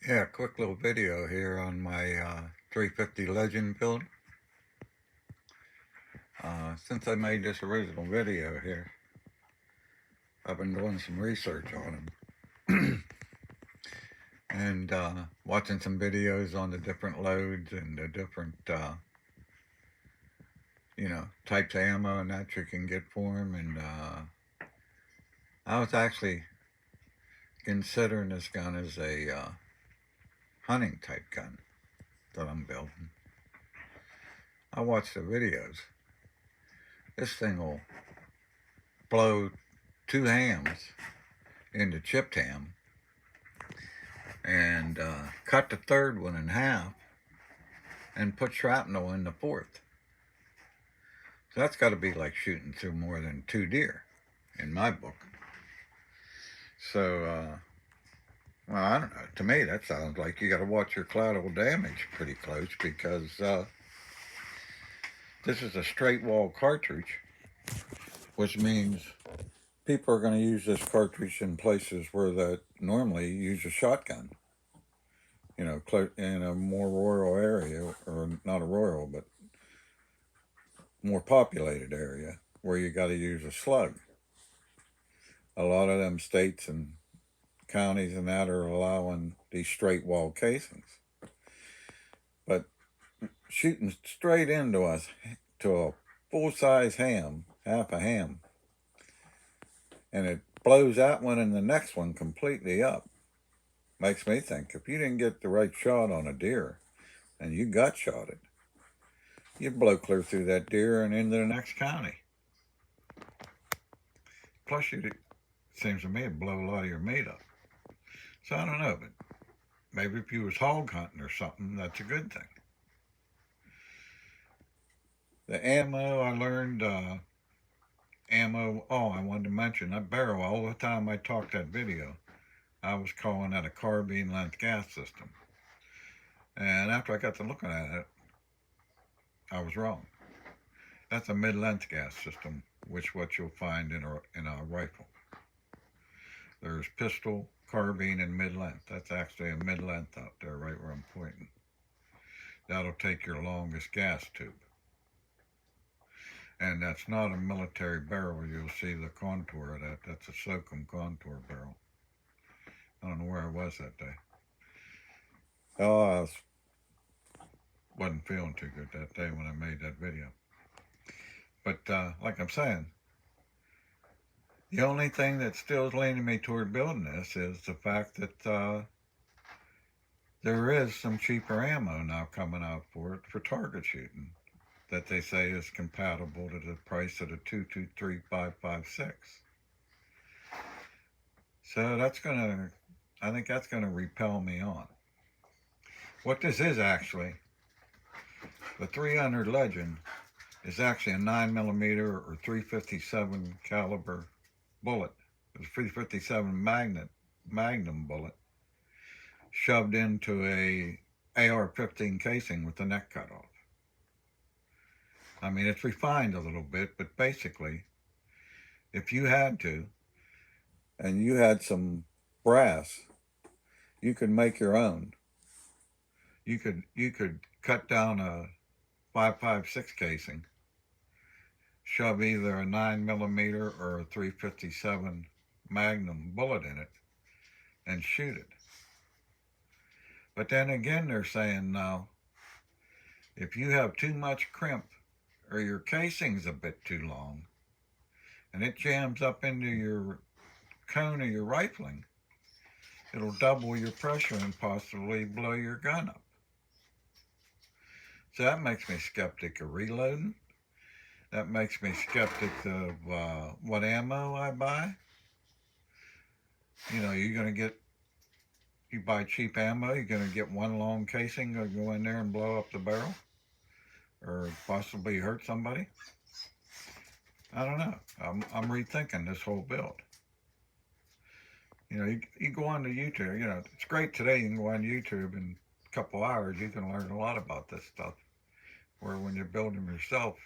Yeah, quick little video here on my 350 Legend build. Since I made this original video here, I've been doing some research on them and watching some videos on the different loads and the different, types of ammo and that you can get for them. And I was actually considering this gun as a hunting type gun that I'm building. I watched the videos. This thing will blow two hams into chipped ham and cut the third one in half and put shrapnel in the fourth. So that's got to be like shooting through more than two deer in my book. So, well, I don't know. To me, that sounds like you got to watch your collateral damage pretty close because this is a straight wall cartridge, which means people are going to use this cartridge in places where they normally use a shotgun. In a more rural area, or not a rural, but more populated area, where you got to use a slug. A lot of them states and counties and that are allowing these straight wall casings. But shooting straight into us to a full-size ham, half a ham, and it blows that one and the next one completely up, makes me think if you didn't get the right shot on a deer and you gut shot it, you'd blow clear through that deer and into the next county. Plus, it seems to me it'd blow a lot of your meat up. So I don't know, but maybe if you was hog hunting or something, that's a good thing. The ammo, I learned ammo. Oh, I wanted to mention that barrel. All the time I talked that video, I was calling that a carbine length gas system. And after I got to looking at it, I was wrong. That's a mid-length gas system, which what you'll find in a rifle. There's pistol, carbine, and mid-length. That's actually a mid-length out there, right where I'm pointing. That'll take your longest gas tube. And that's not a military barrel. You'll see the contour of that. That's a Socom contour barrel. I don't know where I was that day. Oh, I wasn't feeling too good that day when I made that video. But like I'm saying, the only thing that still is leaning me toward building this is the fact that there is some cheaper ammo now coming out for it for target shooting that they say is compatible to the price of the 223.556. So I think that's gonna repel me on. What this is actually, the 300 Legend is actually a 9mm or 357 caliber bullet. It's a 357 Magnum bullet shoved into a AR15 casing with the neck cut off. I mean, it's refined a little bit, but basically, if you had to, and you had some brass, you could make your own. You could cut down a 5.56 casing, shove either a 9mm or a 357 Magnum bullet in it, and shoot it. But then again, they're saying now, if you have too much crimp or your casing's a bit too long and it jams up into your cone of your rifling, it'll double your pressure and possibly blow your gun up. So that makes me skeptic of reloading. That makes me skeptic of what ammo I buy. You buy cheap ammo, you're going to get one long casing, go in there and blow up the barrel or possibly hurt somebody. I don't know. I'm rethinking this whole build. You go on to YouTube. It's great today. You can go on YouTube in a couple hours. You can learn a lot about this stuff. Where when you're building yourself,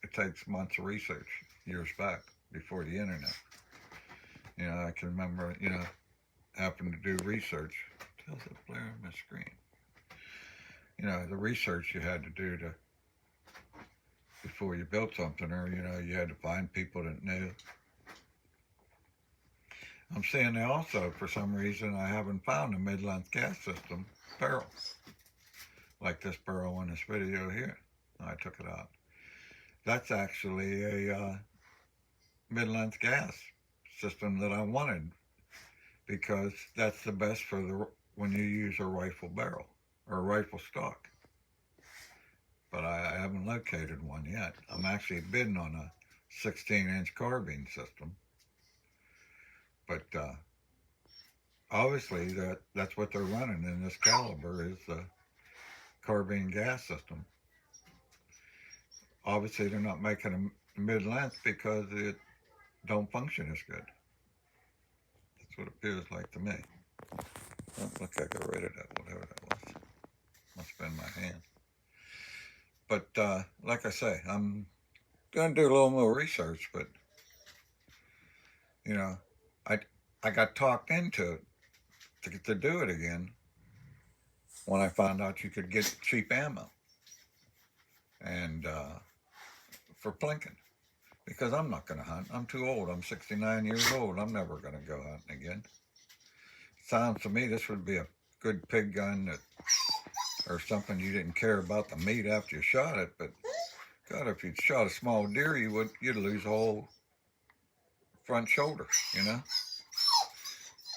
it takes months of research, years back, before the internet. I can remember, having to do research hell's it blaring on my screen? You know, the research you had to do to before you built something, or you know, you had to find people that knew. I'm seeing now also, for some reason, I haven't found a mid-length gas system barrel like this barrel in this video here. I took it out. That's actually a mid-length gas system that I wanted because that's the best for the when you use a rifle barrel or a rifle stock. But I haven't located one yet. I'm actually bidding on a 16-inch carbine system. But obviously that's what they're running in this caliber is the carbine gas system. Obviously they're not making a mid-length because it don't function as good. That's what it feels like to me. Oh, look, I got rid of that, whatever that was. Must have been my hand. But like I say, I'm going to do a little more research, but, you know, I got talked into it to do it again when I found out you could get cheap ammo and for plinking. Because I'm not going to hunt. I'm too old. I'm 69 years old. I'm never going to go hunting again. Sounds to me this would be a good pig gun that, or something you didn't care about the meat after you shot it, but God, if you'd shot a small deer, you'd lose a whole front shoulder, you know?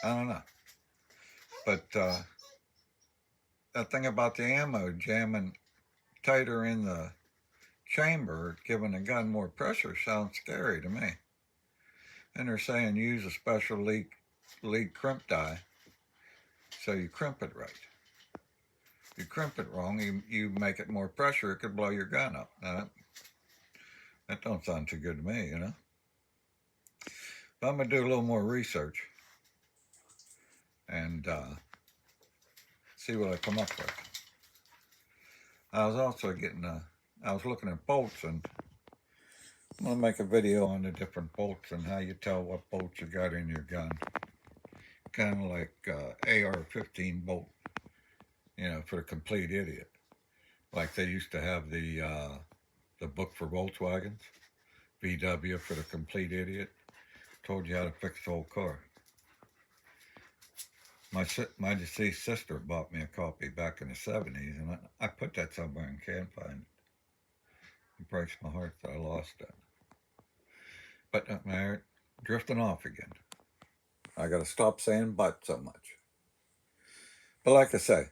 I don't know. But that thing about the ammo jamming tighter in the chamber, giving the gun more pressure, sounds scary to me. And they're saying use a special lead crimp die so you crimp it right. If you crimp it wrong, you make it more pressure, it could blow your gun up. Now, that don't sound too good to me, you know? But I'm going to do a little more research and see what I come up with. I was also I was looking at bolts, and I'm going to make a video on the different bolts and how you tell what bolts you got in your gun. Kind of like AR15 bolt, you know, for the complete idiot. Like they used to have the book for Volkswagens, VW for the complete idiot. Told you how to fix the whole car. My deceased sister bought me a copy back in the 70s, and I put that somewhere and can't find it. It breaks my heart that I lost that. But I'm drifting off again. I got to stop saying but so much. But like I say,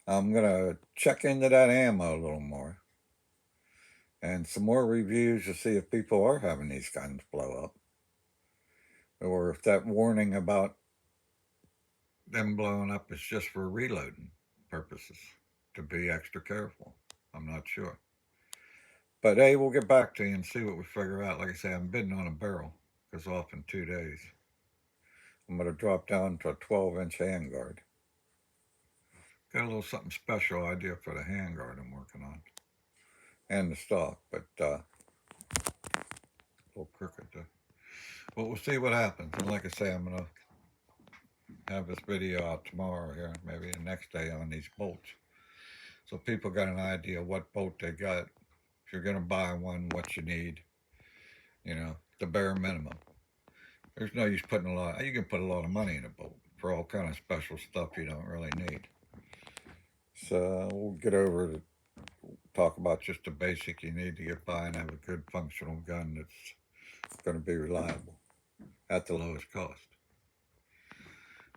I'm going to check into that ammo a little more. And some more reviews to see if people are having these guns blow up. Or if that warning about them blowing up is just for reloading purposes. To be extra careful. I'm not sure. But hey, we'll get back to you and see what we figure out. Like I say, I'm bidding on a barrel. Goes off in 2 days. I'm going to drop down to a 12-inch handguard. Got a little something special idea for the handguard I'm working on. And the stock, but a little crooked there. But we'll see what happens. And like I say, I'm going to have this video out tomorrow here, maybe the next day on these bolts. So people got an idea what bolt they got. If you're going to buy one, what you need. You know, the bare minimum. There's no use putting you can put a lot of money in a bolt for all kind of special stuff you don't really need. So we'll get over to talk about just the basic you need to get by and have a good functional gun that's going to be reliable at the lowest cost.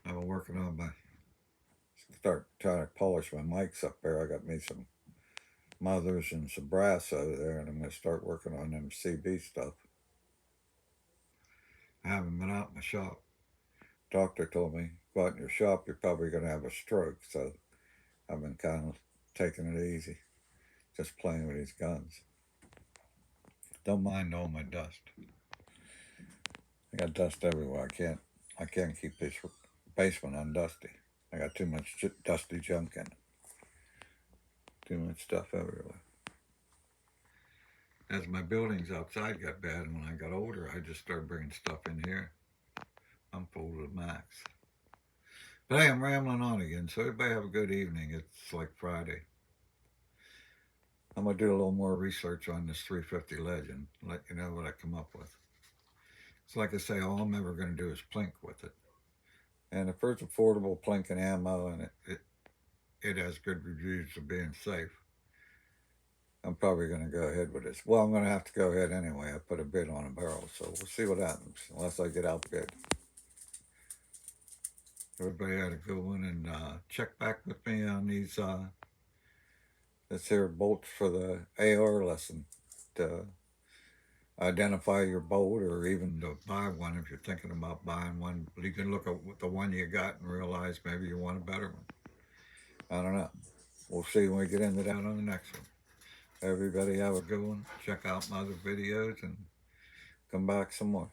I've been working on start trying to polish my mics up there. I got me some Mothers and some brass over there, and I'm going to start working on them CB stuff. I haven't been out in the shop. Doctor told me, go out in your shop, you're probably going to have a stroke, so I've been kind of taking it easy, just playing with these guns. Don't mind all my dust. I got dust everywhere. I can't keep this basement undusty. I got too much dusty junk in it. Too much stuff everywhere. As my buildings outside got bad, and when I got older, I just started bringing stuff in here. I'm full to the max. But hey, I'm rambling on again, so everybody have a good evening. It's like Friday. I'm going to do a little more research on this 350 Legend, let you know what I come up with. It's like I say, all I'm ever going to do is plink with it. And if there's affordable plinking ammo and it has good reviews of being safe, I'm probably going to go ahead with this. Well, I'm going to have to go ahead anyway. I put a bid on a barrel, so we'll see what happens, unless I get outbid. Everybody had a good one, and check back with me on these this here bolts for the AR lesson to identify your bolt, or even to buy one if you're thinking about buying one. You can look at the one you got and realize maybe you want a better one. I don't know. We'll see when we get into that on the next one. Everybody have a good one. Check out my other videos and come back some more.